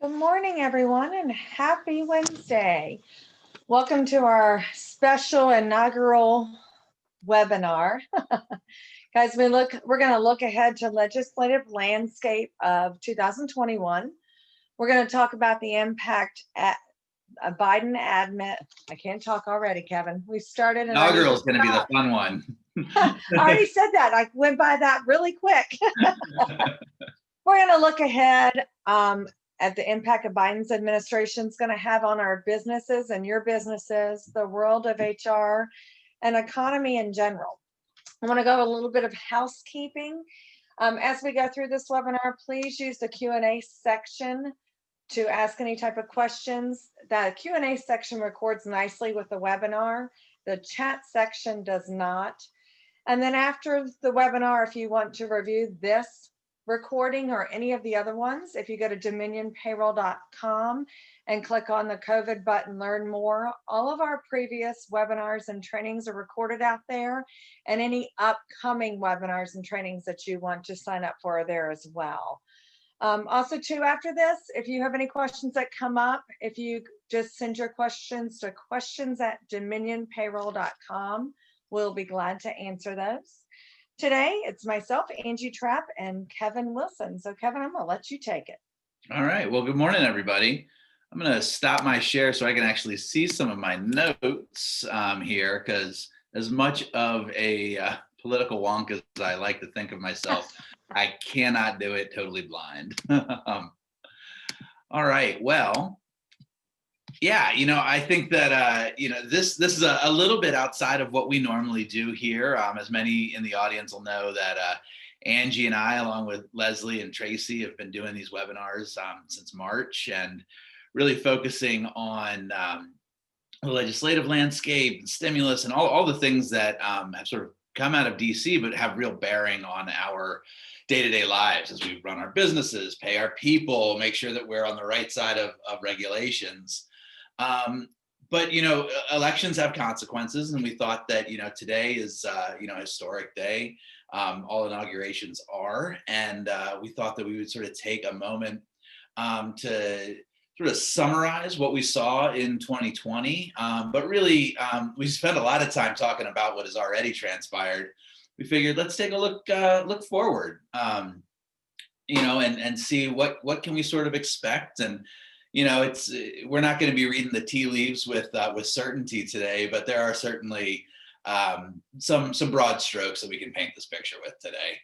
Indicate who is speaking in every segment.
Speaker 1: Good morning, everyone, and happy Wednesday. Welcome to our special inaugural webinar. Guys, we're going to look ahead to legislative landscape of 2021. We're going to talk about the impact at a Biden admin. I can't talk already, Kevin. We started.
Speaker 2: Inaugural is going to be the fun one.
Speaker 1: I already said that. I went by that really quick. We're going to look ahead at the impact of Biden's administration is going to have on our businesses and your businesses, the world of HR, and economy in general. I want to go a little bit of housekeeping. As we go through this webinar, please use the Q&A section to ask any type of questions. The Q&A section records nicely with the webinar. The chat section does not. And then after the webinar, if you want to review this recording or any of the other ones, if you go to dominionpayroll.com and click on the COVID button, learn more, all of our previous webinars and trainings are recorded out there, and any upcoming webinars and trainings that you want to sign up for are there as well. Also too, after this, if you have any questions that come up, if you just send your questions to questions@dominionpayroll.com, we'll be glad to answer those. Today, it's myself, Angie Trapp, and Kevin Wilson. So Kevin, I'm gonna let you take it.
Speaker 2: All right, well, good morning, everybody. I'm gonna stop my share so I can actually see some of my notes here, because as much of a political wonk as I like to think of myself, I cannot do it totally blind. All right, well, yeah, I think that, this is a little bit outside of what we normally do here. As many in the audience will know that Angie and I, along with Leslie and Tracy, have been doing these webinars since March and really focusing on the legislative landscape and stimulus and all the things that have sort of come out of DC, but have real bearing on our day-to-day lives as we run our businesses, pay our people, make sure that we're on the right side of regulations. But, elections have consequences, and we thought that, today is, a historic day. All inaugurations are, and we thought that we would sort of take a moment to sort of summarize what we saw in 2020. But really, we spent a lot of time talking about what has already transpired. We figured let's take a look forward, and see what can we sort of expect. And we're not going to be reading the tea leaves with certainty today, but there are certainly some broad strokes that we can paint this picture with today.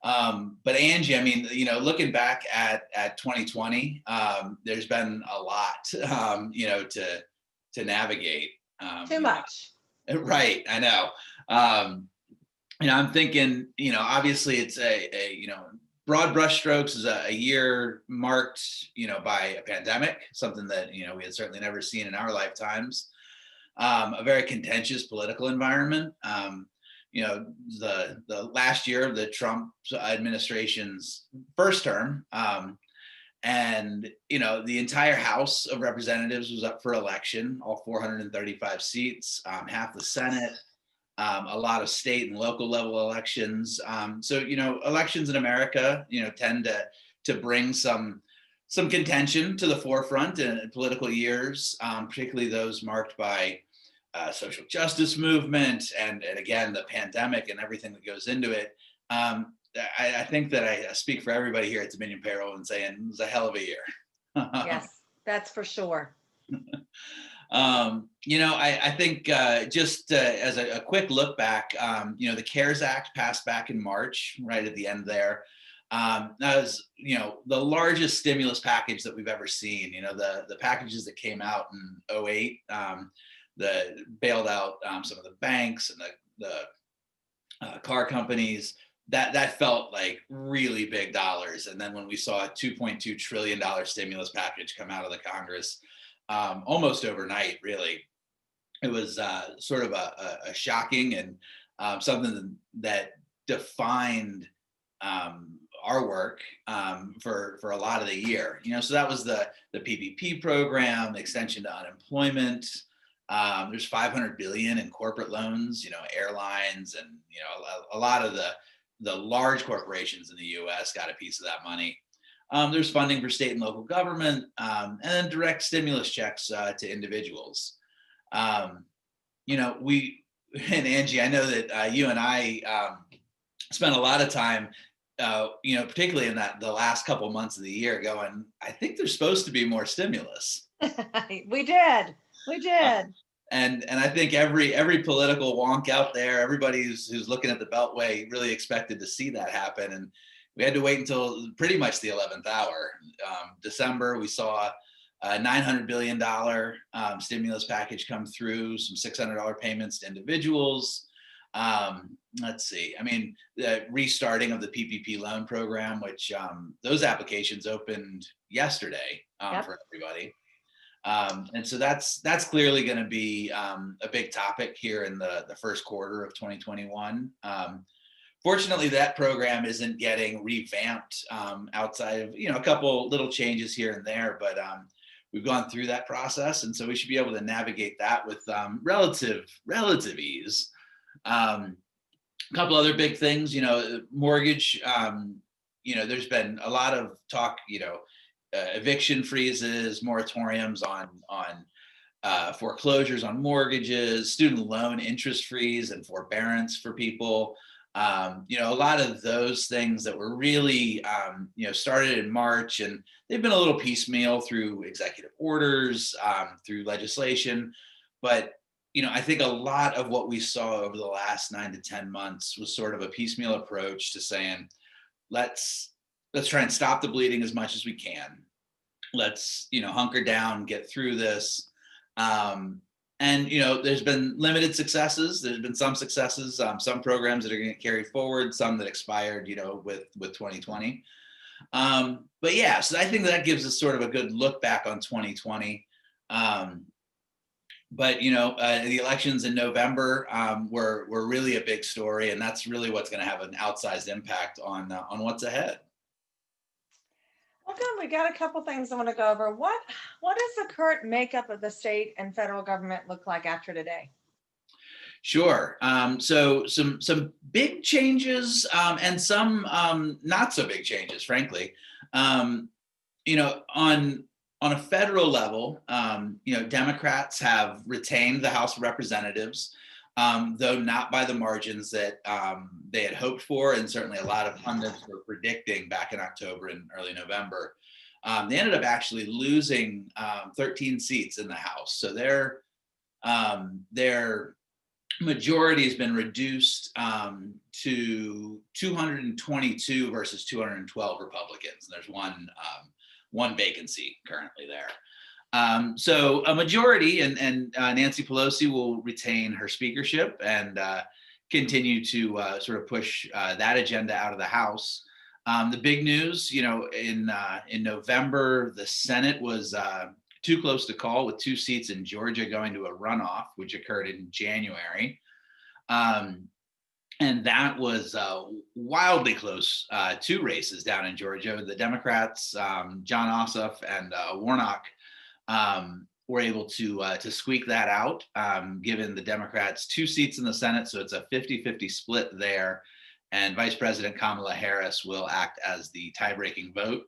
Speaker 2: But Angie, I mean, looking back at 2020, there's been a lot, to navigate.
Speaker 1: Too much.
Speaker 2: Right, I know. I'm thinking, obviously it's a broad brushstrokes is a year marked, by a pandemic, something that, we had certainly never seen in our lifetimes. A very contentious political environment. The last year of the Trump administration's first term, and the entire House of Representatives was up for election, all 435 seats, half the Senate. A lot of state and local level elections. So, elections in America, tend to bring some contention to the forefront in political years, particularly those marked by social justice movement and again, the pandemic and everything that goes into it. I think that I speak for everybody here at Dominion Payroll in saying it was a hell of a year.
Speaker 1: Yes, that's for sure.
Speaker 2: I think just as a quick look back, the CARES Act passed back in March, right at the end there. That was, the largest stimulus package that we've ever seen. The packages that came out in 2008, that bailed out some of the banks and the car companies. That felt like really big dollars. And then when we saw a $2.2 trillion stimulus package come out of the Congress, almost overnight, really, it was sort of a shocking and something that defined our work for a lot of the year. So that was the PPP program, extension to unemployment. There's $500 billion in corporate loans, airlines, and a lot of the large corporations in the U.S. got a piece of that money. There's funding for state and local government, and then direct stimulus checks to individuals. You know, and Angie, I know that you and I spent a lot of time, you know, particularly in the last couple months of the year, going, I think there's supposed to be more stimulus.
Speaker 1: We did.
Speaker 2: And I think every political wonk out there, everybody who's looking at the Beltway really expected to see that happen. And we had to wait until pretty much the 11th hour. December, we saw a $900 billion stimulus package come through, some $600 payments to individuals. Let's see, I mean, the restarting of the PPP loan program, which those applications opened yesterday for everybody. And so that's clearly going to be a big topic here in the first quarter of 2021. Fortunately, that program isn't getting revamped outside of, you know, a couple little changes here and there, but we've gone through that process, and so we should be able to navigate that with relative ease. A couple other big things, you know, mortgage. You know, there's been a lot of talk, you know, eviction freezes, moratoriums on foreclosures on mortgages, student loan interest freeze and forbearance for people. You know, a lot of those things that were really, you know, started in March, and they've been a little piecemeal through executive orders, through legislation. But, you know, I think a lot of what we saw over the last 9 to 10 months was sort of a piecemeal approach to saying, let's try and stop the bleeding as much as we can. Let's, you know, hunker down, get through this. And, you know, there's been limited successes. There's been some successes, some programs that are going to carry forward, some that expired, you know, with 2020. But yeah, so I think that gives us sort of a good look back on 2020. But, you know, the elections in November were really a big story, and that's really what's going to have an outsized impact on what's ahead.
Speaker 1: Well, good. We got a couple things I want to go over. What does the current makeup of the state and federal government look like after today?
Speaker 2: Sure. So some big changes and some not so big changes, frankly. You know, on a federal level, you know, Democrats have retained the House of Representatives, though not by the margins that they had hoped for, and certainly a lot of pundits were predicting back in October and early November. They ended up actually losing 13 seats in the House, so their majority has been reduced to 222 versus 212 Republicans. There's one vacancy currently there. So a majority, and Nancy Pelosi will retain her speakership and continue to sort of push that agenda out of the House. The big news, you know, in November, the Senate was too close to call, with 2 seats in Georgia going to a runoff, which occurred in January. And that was wildly close, 2 races down in Georgia. The Democrats, John Ossoff and Warnock, were able to squeak that out, given the Democrats 2 seats in the Senate. So it's a 50-50 split there. And Vice President Kamala Harris will act as the tie-breaking vote.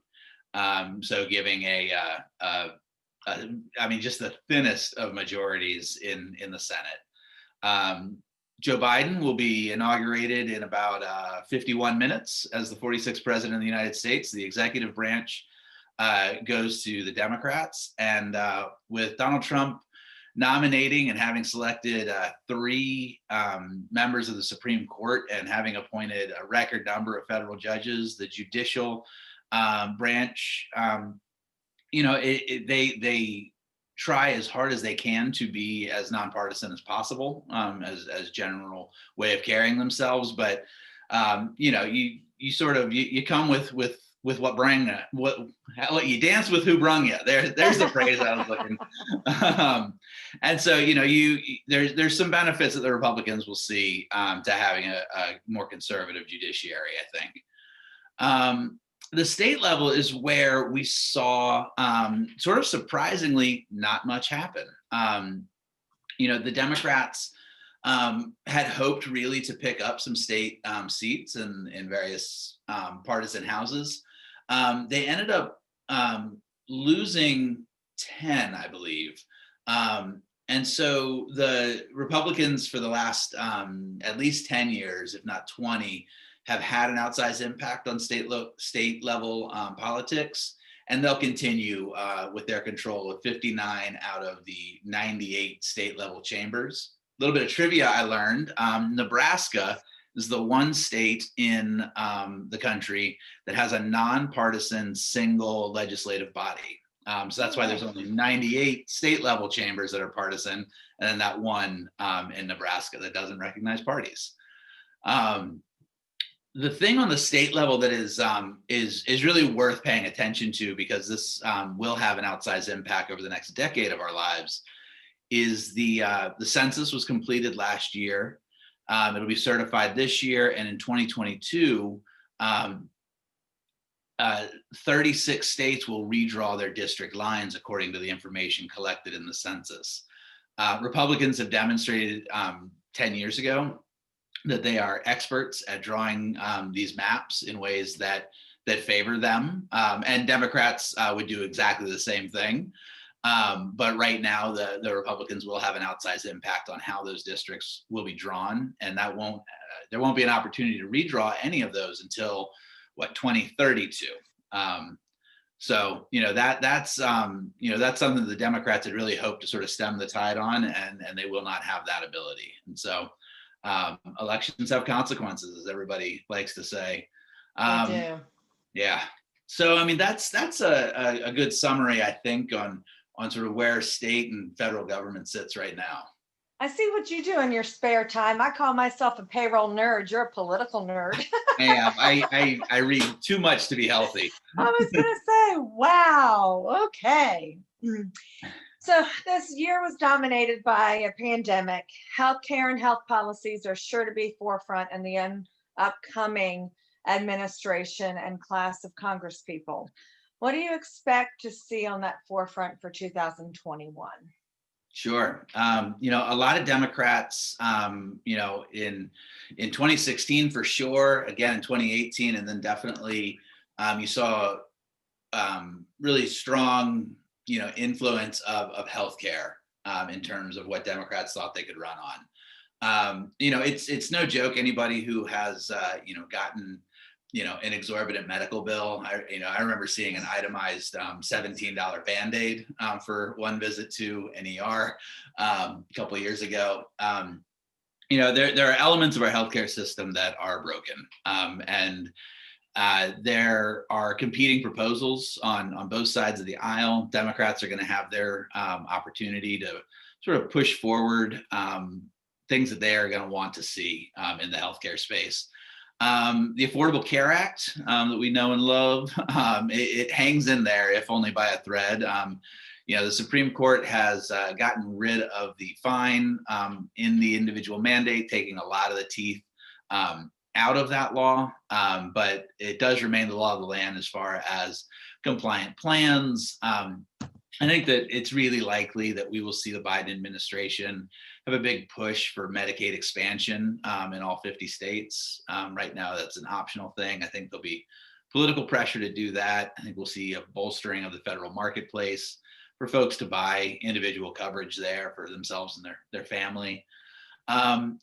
Speaker 2: So giving I mean, just the thinnest of majorities in the Senate. Joe Biden will be inaugurated in about 51 minutes as the 46th president of the United States. The executive branch goes to the Democrats, and with Donald Trump nominating and having selected 3 members of the Supreme Court and having appointed a record number of federal judges, the judicial branch, you know, they try as hard as they can to be as nonpartisan as possible, as general way of carrying themselves. But you know, you sort of you come with what brung what you dance with who brung you. There's the phrase I was looking. And so, you know, there's some benefits that the Republicans will see to having a more conservative judiciary, I think. The state level is where we saw sort of surprisingly not much happen. You know, the Democrats had hoped really to pick up some state seats in various partisan houses. They ended up losing 10, I believe. And so the Republicans for the last at least 10 years, if not 20, have had an outsized impact on state level politics. And they'll continue with their control of 59 out of the 98 state level chambers. A little bit of trivia I learned, Nebraska is the one state in the country that has a nonpartisan single legislative body. So that's why there's only 98 state level chambers that are partisan, and then that one in Nebraska that doesn't recognize parties. The thing on the state level that is really worth paying attention to, because this will have an outsized impact over the next decade of our lives, is the census was completed last year. It'll be certified this year, and in 2022, 36 states will redraw their district lines according to the information collected in the census. Republicans have demonstrated 10 years ago that they are experts at drawing these maps in ways that favor them, and Democrats would do exactly the same thing. But right now, the Republicans will have an outsized impact on how those districts will be drawn, and that there won't be an opportunity to redraw any of those until 2032. So that's something the Democrats had really hoped to sort of stem the tide on, and they will not have that ability. And so elections have consequences, as everybody likes to say.
Speaker 1: They do.
Speaker 2: Yeah. So I mean that's a good summary, I think, on sort of where state and federal government sits right now.
Speaker 1: I see what you do in your spare time. I call myself a payroll nerd. You're a political nerd.
Speaker 2: I read too much to be healthy.
Speaker 1: I was going to say, wow. Okay. So this year was dominated by a pandemic. Healthcare and health policies are sure to be forefront in the upcoming administration and class of Congresspeople. What do you expect to see on that forefront for 2021?
Speaker 2: Sure. A lot of Democrats, in 2016 for sure, again in 2018, and then definitely you saw really strong, influence of healthcare in terms of what Democrats thought they could run on. It's no joke. Anybody who has, gotten an exorbitant medical bill. I remember seeing an itemized $17 Band-Aid for one visit to an ER a couple of years ago. There are elements of our healthcare system that are broken, and there are competing proposals on both sides of the aisle. Democrats are going to have their opportunity to sort of push forward things that they are going to want to see in the healthcare space. The Affordable Care Act that we know and love, it hangs in there, if only by a thread. The Supreme Court has gotten rid of the fine in the individual mandate, taking a lot of the teeth out of that law, but it does remain the law of the land as far as compliant plans. I think that it's really likely that we will see the Biden administration have a big push for Medicaid expansion in all 50 states. Right now, that's an optional thing. I think there'll be political pressure to do that. I think we'll see a bolstering of the federal marketplace for folks to buy individual coverage there for themselves and their family.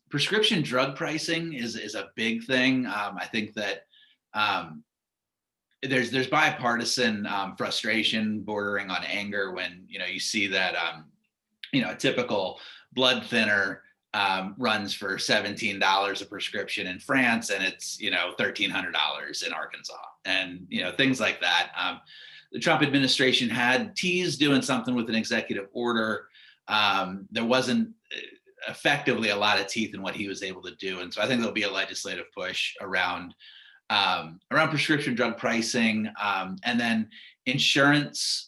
Speaker 2: Prescription drug pricing is a big thing. I think that there's bipartisan frustration bordering on anger when you see that a typical blood thinner runs for $17 a prescription in France, and it's $1,300 in Arkansas, and things like that. The Trump administration had teased doing something with an executive order. There wasn't effectively a lot of teeth in what he was able to do, and so I think there'll be a legislative push around prescription drug pricing, and then insurance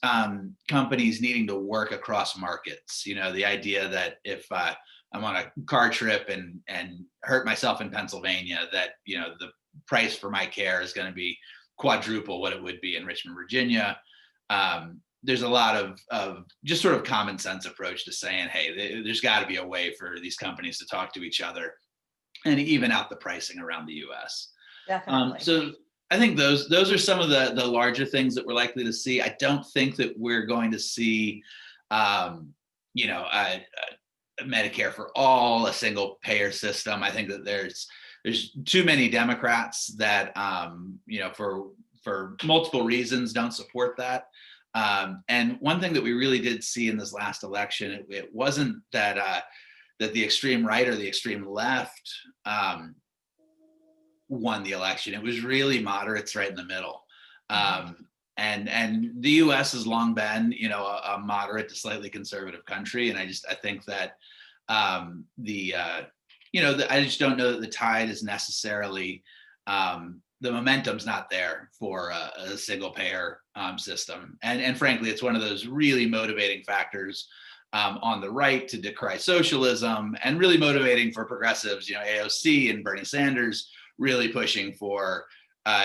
Speaker 2: companies needing to work across markets. The idea that if I'm on a car trip and hurt myself in Pennsylvania, that the price for my care is going to be quadruple what it would be in Richmond, Virginia. There's a lot of just sort of common sense approach to saying, hey, there's got to be a way for these companies to talk to each other and even out the pricing around the U.S.
Speaker 1: Definitely.
Speaker 2: So I think those are some of the larger things that we're likely to see. I don't think that we're going to see, you know, a Medicare for all, a single payer system. I think that there's too many Democrats that, you know, for multiple reasons don't support that. And one thing that we really did see in this last election, it wasn't that that the extreme right or the extreme left won the election. It was really moderates right in the middle. And the U.S. has long been, you know, a moderate to slightly conservative country, and I think that you know, I just don't know that the tide is necessarily the momentum's not there for a single payer system, and frankly, it's one of those really motivating factors on the right to decry socialism, and really motivating for progressives. You know, AOC and Bernie Sanders really pushing for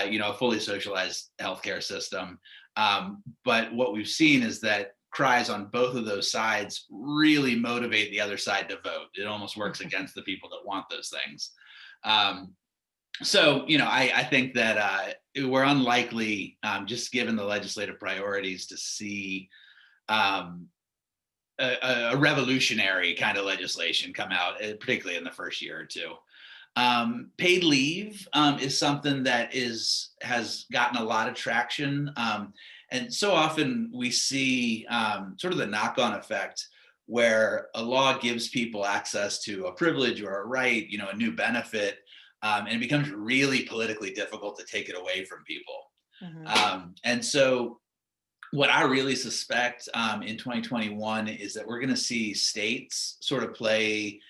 Speaker 2: you know, a fully socialized healthcare system. But what we've seen is that cries on both of those sides really motivate the other side to vote. It almost works against the people that want those things. So, you know, I think that we're unlikely, just given the legislative priorities, to see a revolutionary kind of legislation come out, particularly in the first year or two. Paid leave is something that has gotten a lot of traction. And so often we see sort of the knock-on effect where a law gives people access to a privilege or a right, you know, a new benefit, and it becomes really politically difficult to take it away from people. And so what I really suspect in 2021 is that we're going to see states sort of play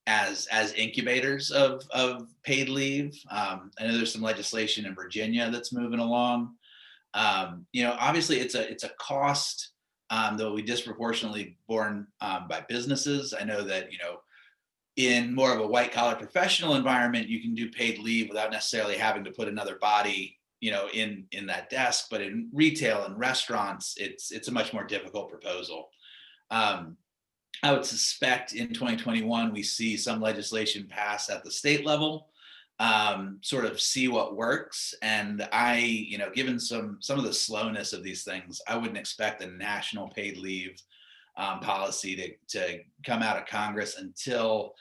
Speaker 2: as incubators of paid leave. I know there's some legislation in Virginia that's moving along. You know, obviously it's a cost that will be disproportionately borne by businesses. I know that, you know, in more of a white collar professional environment, you can do paid leave without necessarily having to put another body, you know, in that desk. But in retail and restaurants, it's a much more difficult proposal. I would suspect in 2021 we see some legislation pass at the state level, sort of see what works. And you know, given some of the slowness of these things, I wouldn't expect a national paid leave policy to come out of Congress until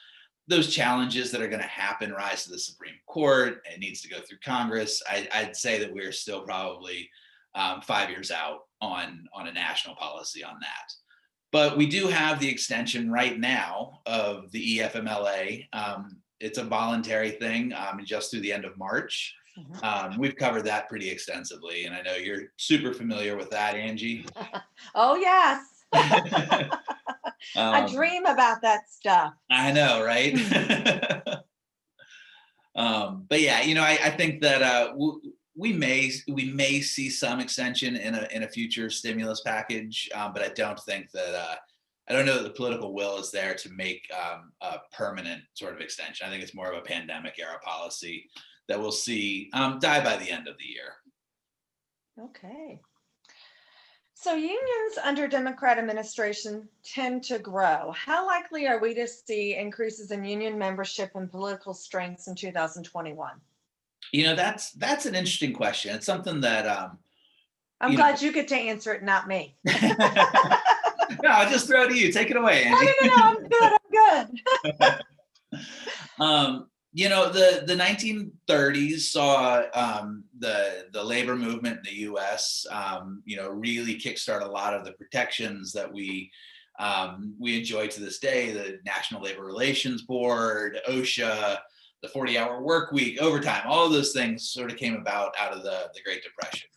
Speaker 2: those challenges that are going to happen rise to the Supreme Court. It needs to go through Congress. I'd say that we're still probably 5 years out on a national policy on that. But we do have the extension right now of the EFMLA. It's a voluntary thing just through the end of March. We've covered that pretty extensively, and I know you're super familiar with that, Angie.
Speaker 1: Oh, yes. I dream about that stuff.
Speaker 2: I know, right? But yeah, you know, I think that we may see some extension in a future stimulus package, but I don't think that I don't know that the political will is there to make a permanent sort of extension. I think it's more of a pandemic era policy that we'll see die by the end of the year.
Speaker 1: Okay. So unions under Democrat administration tend to grow. How likely are we to see increases in union membership and political strengths in 2021?
Speaker 2: You know, that's an interesting question. It's something that
Speaker 1: I'm glad you get to answer it, not me.
Speaker 2: No, I'll just throw it to you. Take it away, Angie.
Speaker 1: No, I'm good.
Speaker 2: You know, the 1930s saw the labor movement in the U.S. You know, really kickstart a lot of the protections that we enjoy to this day. The National Labor Relations Board, OSHA, the 40-hour work week, overtime, all of those things sort of came out of the Great Depression.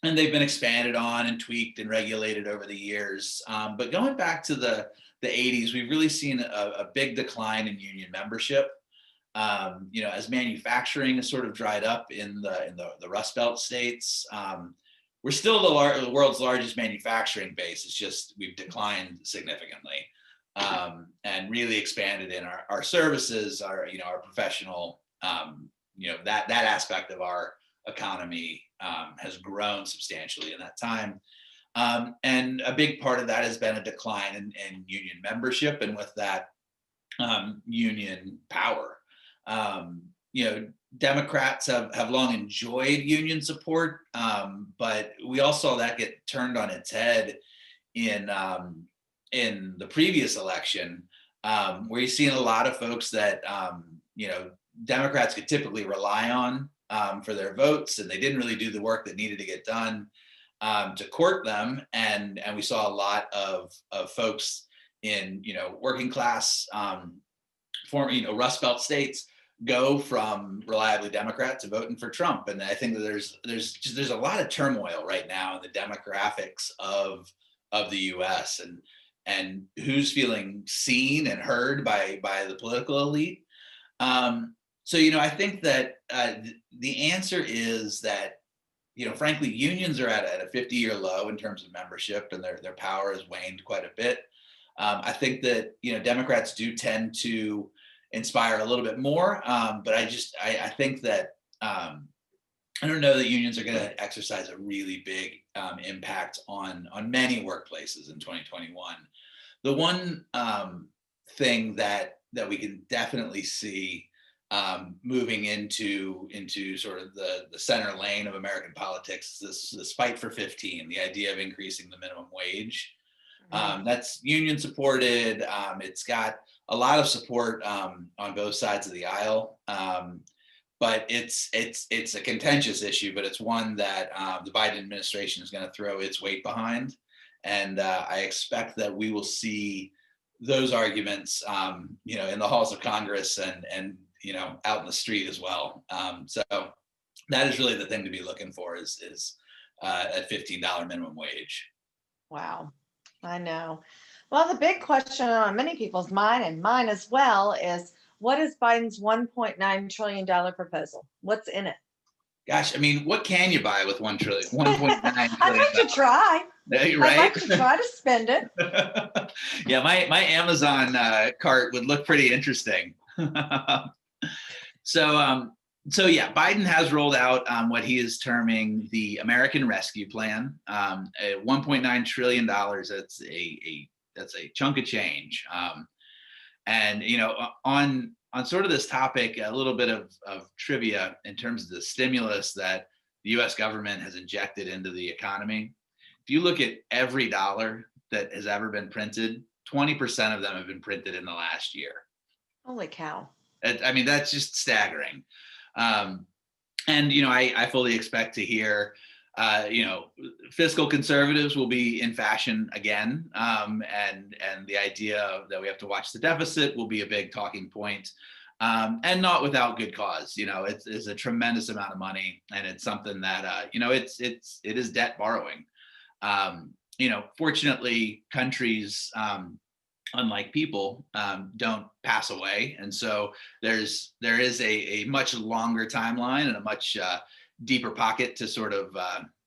Speaker 2: And they've been expanded on and tweaked and regulated over the years. But going back to the 80s, we've really seen a big decline in union membership. You know, as manufacturing has sort of dried up in the Rust Belt states, we're still the world's largest manufacturing base. It's just we've declined significantly, and really expanded in our services, our professional, that aspect of our economy has grown substantially in that time. And a big part of that has been a decline in union membership, and with that, union power. Democrats have long enjoyed union support, but we all saw that get turned on its head in the previous election, where you're seeing a lot of folks that Democrats could typically rely on for their votes, and they didn't really do the work that needed to get done to court them, and we saw a lot of folks in working class former Rust Belt states go from reliably Democrat to voting for Trump. And I think that there's a lot of turmoil right now in the demographics of the U.S. and who's feeling seen and heard by the political elite. So I think that the answer is that frankly, unions are at a 50-year low in terms of membership, and their power has waned quite a bit. I think that Democrats do tend to inspire a little bit more, but I think that I don't know that unions are going to exercise a really big impact on many workplaces in 2021. The one thing that we can definitely see moving into sort of the center lane of American politics is this fight for 15, the idea of increasing the minimum wage. That's union supported. It's got a lot of support on both sides of the aisle, but it's a contentious issue. But it's one that the Biden administration is going to throw its weight behind, and I expect that we will see those arguments, in the halls of Congress and out in the street as well. So that is really the thing to be looking for is at $15 minimum wage.
Speaker 1: Wow. I know. Well, the big question on many people's mind, and mine as well, is what is Biden's $1.9 trillion proposal? What's in it?
Speaker 2: Gosh, I mean, what can you buy with 1 trillion, 1.9 trillion?
Speaker 1: I'd like to try.
Speaker 2: Right?
Speaker 1: I'd like to try to spend it.
Speaker 2: Yeah, my Amazon cart would look pretty interesting. So yeah, Biden has rolled out what he is terming the American Rescue Plan. $1.9 trillion. That's a chunk of change. And on sort of this topic, a little bit of trivia in terms of the stimulus that the U.S. government has injected into the economy. If you look at every dollar that has ever been printed, 20% of them have been printed in the last year.
Speaker 1: Holy cow.
Speaker 2: I mean, that's just staggering. And I fully expect to hear, fiscal conservatives will be in fashion again, and the idea that we have to watch the deficit will be a big talking point, and not without good cause. It's a tremendous amount of money, and it's something that it is debt borrowing. Fortunately, countries, unlike people, don't pass away, and so there is a much longer timeline and a much deeper pocket to sort of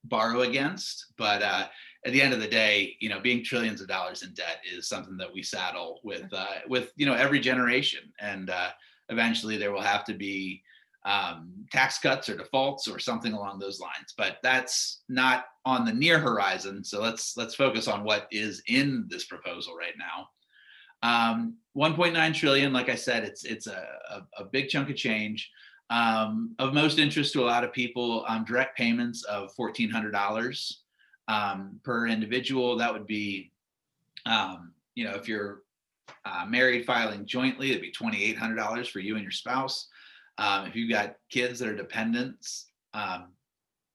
Speaker 2: borrow against. But at the end of the day, being trillions of dollars in debt is something that we saddle with every generation, and eventually there will have to be tax cuts or defaults or something along those lines. But that's not on the near horizon. So let's focus on what is in this proposal right now. 1.9 trillion, like I said, it's a big chunk of change. Of most interest to a lot of people, direct payments of $1,400 per individual. That would be, if you're married filing jointly, it'd be $2,800 for you and your spouse. If you've got kids that are dependents,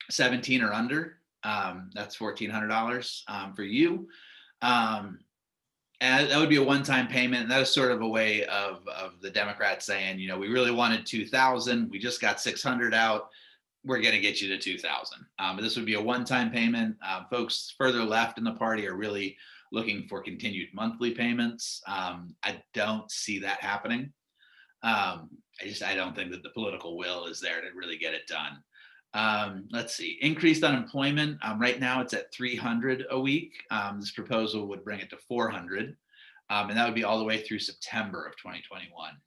Speaker 2: 17 or under, that's $1,400 for you. And that would be a one-time payment. And that was sort of a way of the Democrats saying, we really wanted 2,000. We just got 600 out. We're going to get you to 2,000. But this would be a one-time payment. Folks further left in the party are really looking for continued monthly payments. I don't see that happening. I don't think that the political will is there to really get it done. Let's see, increased unemployment. Right now it's at 300 a week. This proposal would bring it to 400. And that would be all the way through September of 2021.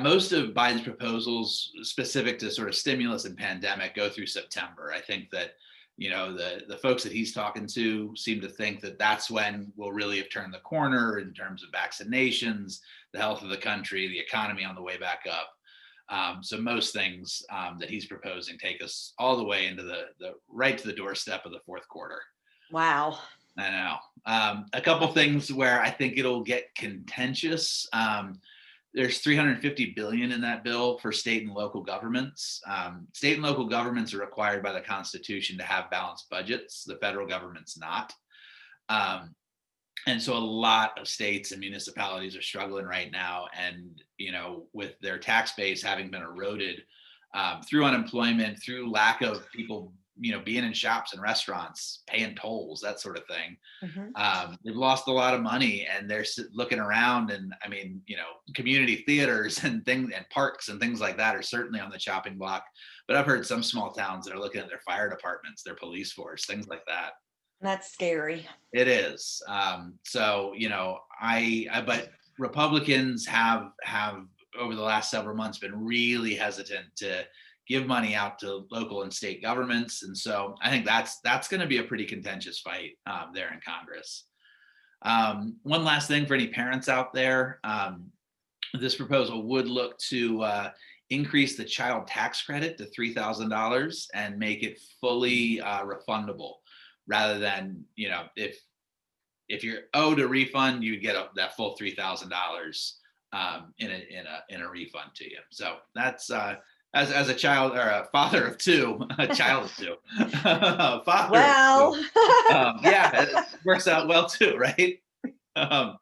Speaker 2: Most of Biden's proposals specific to sort of stimulus and pandemic go through September. I think that, the folks that he's talking to seem to think that that's when we'll really have turned the corner in terms of vaccinations, the health of the country, the economy on the way back up. So most things that he's proposing take us all the way into the right to the doorstep of the fourth quarter.
Speaker 1: Wow.
Speaker 2: I know. A couple things where I think it'll get contentious. There's 350 billion in that bill for state and local governments. State and local governments are required by the Constitution to have balanced budgets. The federal government's not. And so a lot of states and municipalities are struggling right now. And, with their tax base having been eroded through unemployment, through lack of people, being in shops and restaurants, paying tolls, that sort of thing. They've lost a lot of money, and they're looking around, and community theaters and things and parks and things like that are certainly on the chopping block. But I've heard some small towns that are looking at their fire departments, their police force, things like that.
Speaker 1: That's scary.
Speaker 2: It is. But Republicans have over the last several months been really hesitant to give money out to local and state governments. And so I think that's going to be a pretty contentious fight there in Congress. One last thing for any parents out there, this proposal would look to increase the child tax credit to $3,000 and make it fully refundable, rather than, if you're owed a refund, you get that full $3,000 in a refund to you. So that's as a child, or a father of two, a child of two, father
Speaker 1: well,
Speaker 2: of two. It works out well too, right? A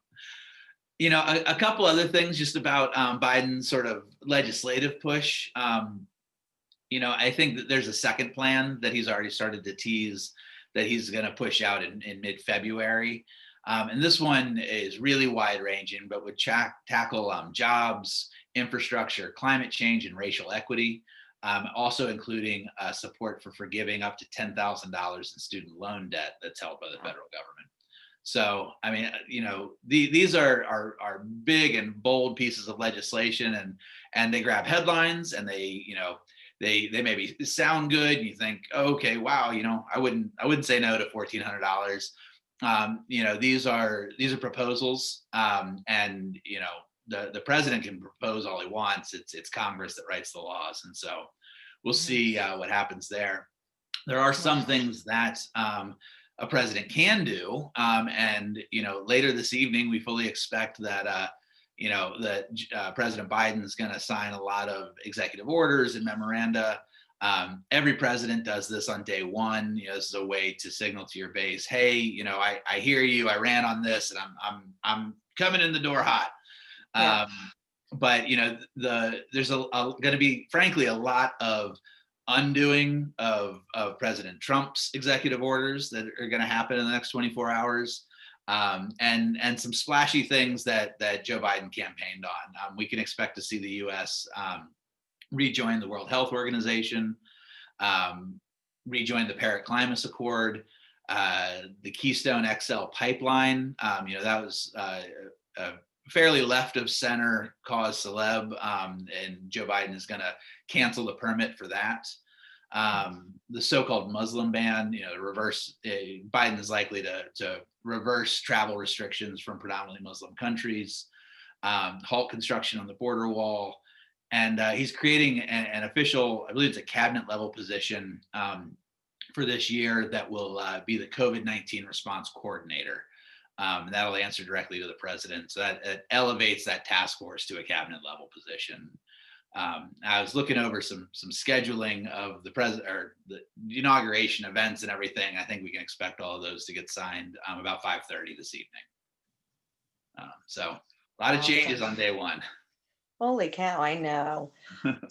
Speaker 2: couple other things just about Biden's sort of legislative push. I think that there's a second plan that he's already started to tease that he's going to push out in mid-February. And this one is really wide ranging, but would tackle jobs, infrastructure, climate change, and racial equity, also including support for forgiving up to $10,000 in student loan debt that's held by the federal government. So, these are big and bold pieces of legislation, and they grab headlines, and they maybe sound good, and you think, oh, okay, wow, I wouldn't say no to $1,400. These are proposals, and the president can propose all he wants. It's Congress that writes the laws, and so we'll see what happens there. There are some things that a president can do, and later this evening we fully expect that President Biden is going to sign a lot of executive orders and memoranda. Every president does this on day one. This is a way to signal to your base, hey, I hear you. I ran on this, and I'm coming in the door hot. Yeah. But there's going to be, frankly, a lot of undoing of President Trump's executive orders that are going to happen in the next 24 hours. And some splashy things that Joe Biden campaigned on. We can expect to see the U.S. Rejoin the World Health Organization, rejoin the Paris Climate Accord, the Keystone XL pipeline. That was a fairly left of center cause celeb, and Joe Biden is going to cancel the permit for that. The so-called Muslim ban, Biden is likely to reverse travel restrictions from predominantly Muslim countries, halt construction on the border wall, and he's creating an official, I believe it's a cabinet level position for this year that will be the COVID-19 response coordinator. That'll answer directly to the president. So that elevates that task force to a cabinet level position. I was looking over some scheduling of the the inauguration events and everything. I think we can expect all of those to get signed about 5:30 this evening. So a lot of changes on day one.
Speaker 1: Holy cow, I know.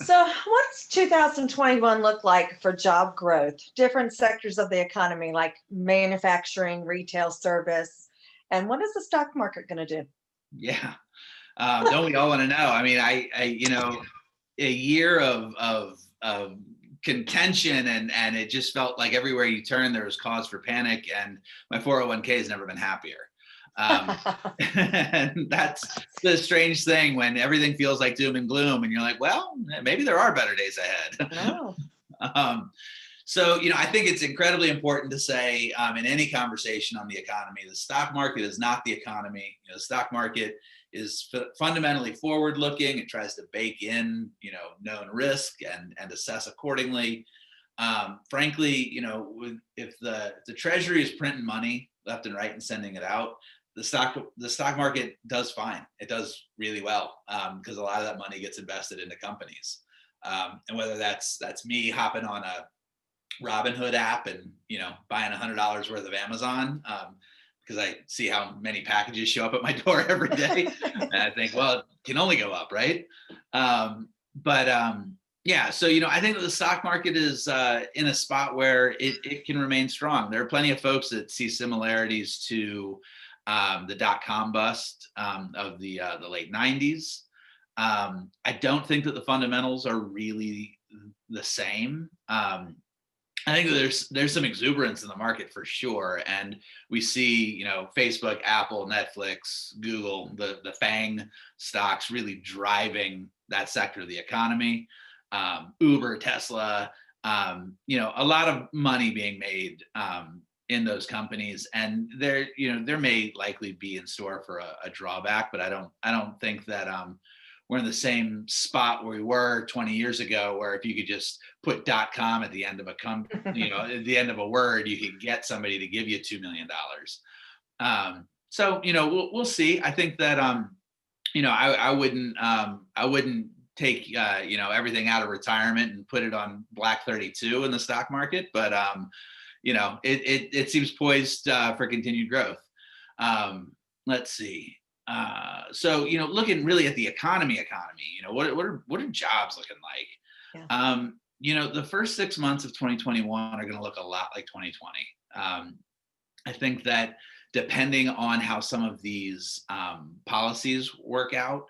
Speaker 1: So what's 2021 look like for job growth? Different sectors of the economy, like manufacturing, retail, service. And what is the stock market going to do?
Speaker 2: Yeah. Don't we all want to know? I mean, a year of contention, and it just felt like everywhere you turn there was cause for panic, and my 401k has never been happier. And that's the strange thing when everything feels like doom and gloom, and you're like, well, maybe there are better days ahead.
Speaker 1: No.
Speaker 2: So, I think it's incredibly important to say in any conversation on the economy, the stock market is not the economy. The stock market is fundamentally forward-looking. It tries to bake in, known risk and assess accordingly. Frankly, if the Treasury is printing money left and right and sending it out, the stock market does fine. It does really well because a lot of that money gets invested into companies. And whether that's me hopping on a Robinhood app and buying $100 worth of Amazon because I see how many packages show up at my door every day, and I think, well, it can only go up, right? Yeah, so I think that the stock market is in a spot where it can remain strong. There are plenty of folks that see similarities to the dot-com bust of the late 90s. I don't think that the fundamentals are really the same. I think there's some exuberance in the market for sure, and we see Facebook, Apple, Netflix, Google, the FANG stocks really driving that sector of the economy. Uber, Tesla, a lot of money being made in those companies, and there may likely be in store for a drawback, but I don't think that we're in the same spot where we were 20 years ago, where if you could just put .com at the end of at the end of a word, you could get somebody to give you $2 million. So we'll see. I think that I wouldn't take everything out of retirement and put it on Black 32 in the stock market, but it seems poised for continued growth. Let's see. So looking really at the economy, what are jobs looking like? Yeah. The first 6 months of 2021 are going to look a lot like 2020. I think that depending on how some of these policies work out,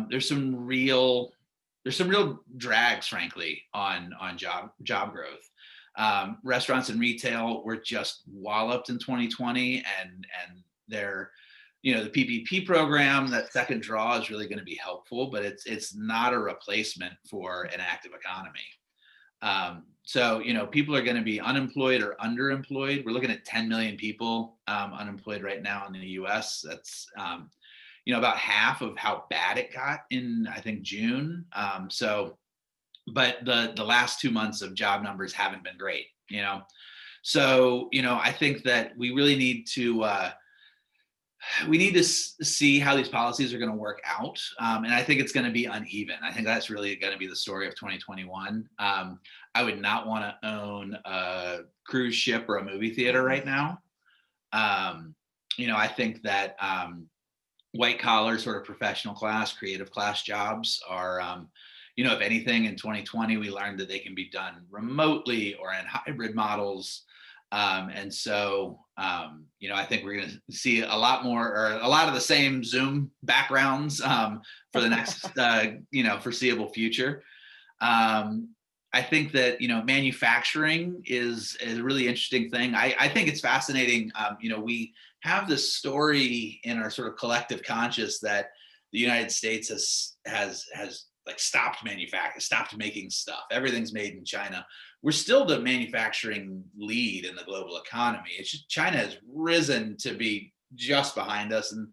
Speaker 2: there's some real drags, frankly, on job growth. Restaurants and retail were just walloped in 2020, and they're the PPP program, that second draw, is really going to be helpful, but it's not a replacement for an active economy. So people are going to be unemployed or underemployed. We're looking at 10 million people unemployed right now in the U.S. That's about half of how bad it got in, I think, June. But the last 2 months of job numbers haven't been great. So I think that we really need to see how these policies are going to work out. And I think it's going to be uneven. I think that's really going to be the story of 2021. I would not want to own a cruise ship or a movie theater right now. I think that white collar, sort of professional class, creative class jobs are, if anything, in 2020, we learned that they can be done remotely or in hybrid models. And so, I think we're going to see a lot of the same Zoom backgrounds for the next, foreseeable future. I think that, manufacturing is a really interesting thing. I think it's fascinating. We have this story in our sort of collective conscious that the United States has like stopped making stuff. Everything's made in China. We're still the manufacturing lead in the global economy. It's just China has risen to be just behind us, and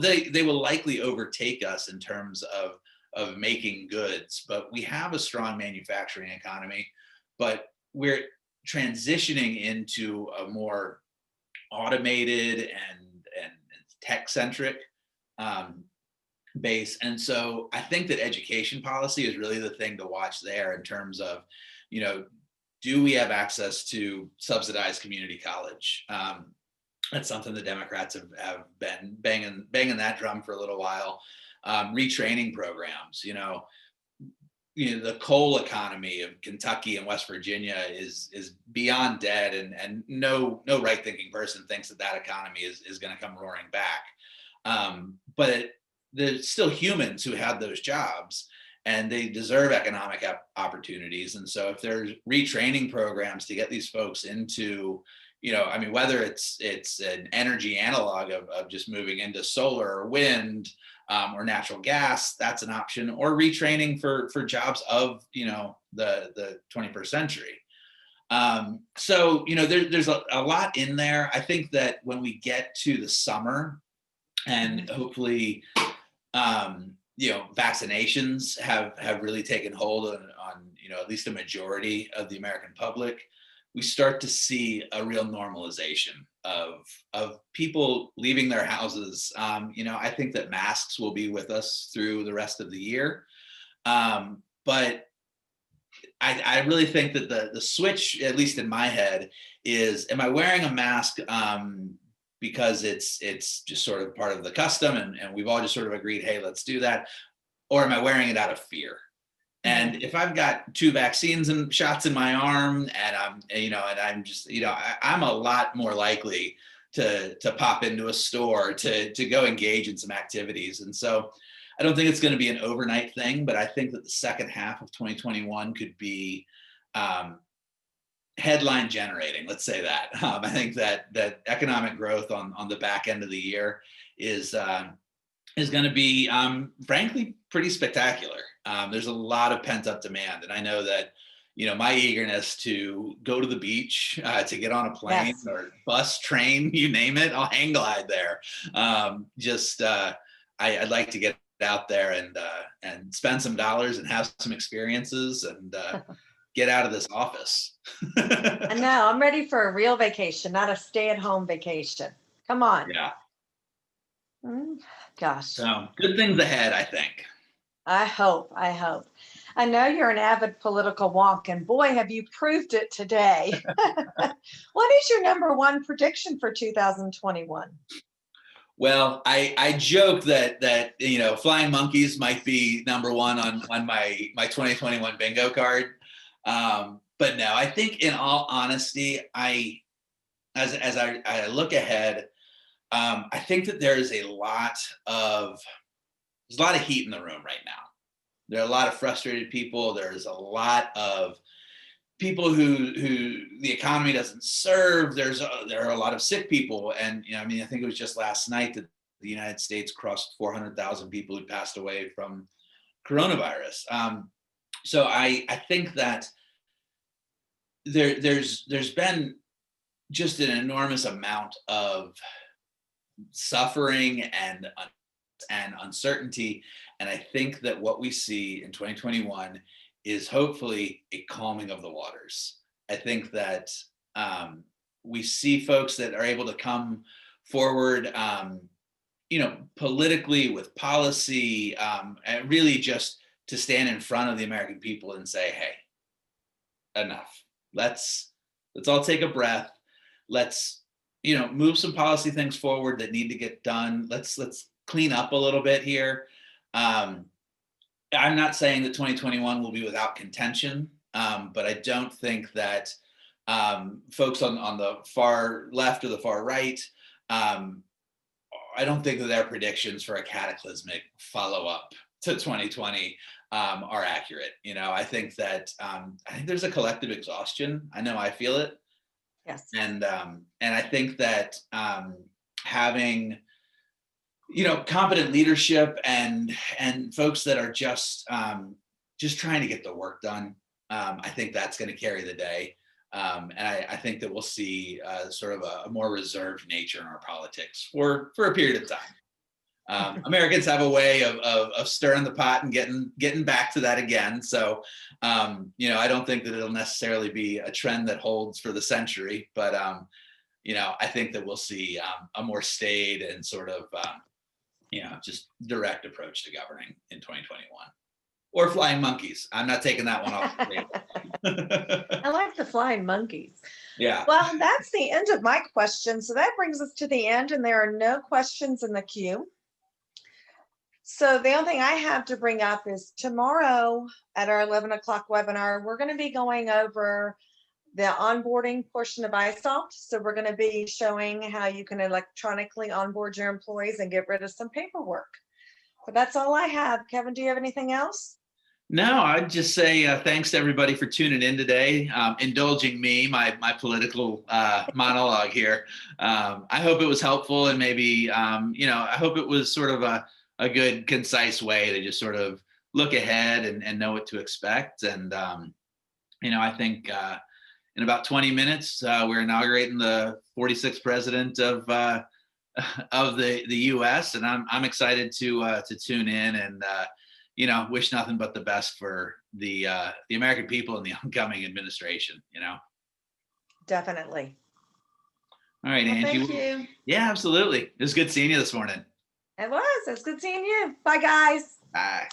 Speaker 2: they will likely overtake us in terms of making goods. But we have a strong manufacturing economy, but we're transitioning into a more automated and tech-centric base. And so I think that education policy is really the thing to watch there in terms of, do we have access to subsidized community college? That's something the Democrats have been banging that drum for a little while. Retraining programs, the coal economy of Kentucky and West Virginia is beyond dead, and no right thinking person thinks that economy is going to come roaring back. But there's still humans who have those jobs, and they deserve economic opportunities. And so if there's retraining programs to get these folks into, whether it's an energy analog of just moving into solar or wind or natural gas, that's an option, or retraining for jobs of, the 21st century. So, there's a lot in there. I think that when we get to the summer and hopefully, vaccinations have really taken hold on at least a majority of the American public, we start to see a real normalization of people leaving their houses. I think that masks will be with us through the rest of the year. But I really think that the switch, at least in my head, is, am I wearing a mask because it's just sort of part of the custom and we've all just sort of agreed, hey, let's do that? Or am I wearing it out of fear? And if I've got 2 vaccines and shots in my arm and I'm just, I'm a lot more likely to pop into a store, to go engage in some activities. And so I don't think it's going to be an overnight thing, but I think that the second half of 2021 could be headline generating. Let's say that. I think that economic growth on the back end of the year is going to be, frankly, pretty spectacular. There's a lot of pent up demand. And I know that, my eagerness to go to the beach, to get on a plane or bus, train, you name it, I'll hang glide there. I'd like to get out there and spend some dollars and have some experiences and get out of this office.
Speaker 1: I know, I'm ready for a real vacation, not a stay-at-home vacation. Come on.
Speaker 2: Yeah.
Speaker 1: Gosh.
Speaker 2: So good things ahead, I think.
Speaker 1: I hope. I know you're an avid political wonk, and boy, have you proved it today. What is your number one prediction for 2021?
Speaker 2: Well, I joke that flying monkeys might be number one on my 2021 bingo card. But no, I think in all honesty, as I look ahead, I think that there's a lot of heat in the room right now. There are a lot of frustrated people. There's a lot of people who the economy doesn't serve. There are a lot of sick people, and I think it was just last night that the United States crossed 400,000 people who passed away from coronavirus. So I think that there's been just an enormous amount of suffering and uncertainty. And I think that what we see in 2021 is hopefully a calming of the waters. I think that we see folks that are able to come forward, politically with policy, and really just to stand in front of the American people and say, hey, enough. Let's all take a breath. Let's, move some policy things forward that need to get done. Let's clean up a little bit here. I'm not saying that 2021 will be without contention, but I don't think that folks on the far left or the far right, I don't think that their predictions for a cataclysmic follow-up to 2020 are accurate. I think that I think there's a collective exhaustion. I know I feel it.
Speaker 1: Yes.
Speaker 2: And I think that having competent leadership and folks that are just trying to get the work done, I think that's going to carry the day. And I think that we'll see sort of a more reserved nature in our politics for a period of time. Americans have a way of stirring the pot and getting back to that again. So, I don't think that it'll necessarily be a trend that holds for the century, but I think that we'll see a more staid and sort of just direct approach to governing in 2021. Or flying monkeys. I'm not taking that one off the table.
Speaker 1: I like the flying monkeys.
Speaker 2: Yeah.
Speaker 1: Well, that's the end of my questions. So that brings us to the end, and there are no questions in the queue. So the only thing I have to bring up is tomorrow at our 11 o'clock webinar, we're going to be going over the onboarding portion of iSoft. So we're going to be showing how you can electronically onboard your employees and get rid of some paperwork. But that's all I have. Kevin, do you have anything else?
Speaker 2: No, I'd just say thanks to everybody for tuning in today, indulging me, my political monologue here. I hope it was helpful, and maybe, I hope it was sort of a good, concise way to just sort of look ahead and know what to expect. And, I think, in about 20 minutes, we're inaugurating the 46th president of the U.S. and I'm excited to tune in and wish nothing but the best for the American people and the oncoming administration.
Speaker 1: Definitely.
Speaker 2: All right,
Speaker 1: Well,
Speaker 2: Angie.
Speaker 1: thank you.
Speaker 2: Yeah, absolutely. It was good seeing you this morning.
Speaker 1: It was good seeing you. Bye, guys.
Speaker 2: Bye.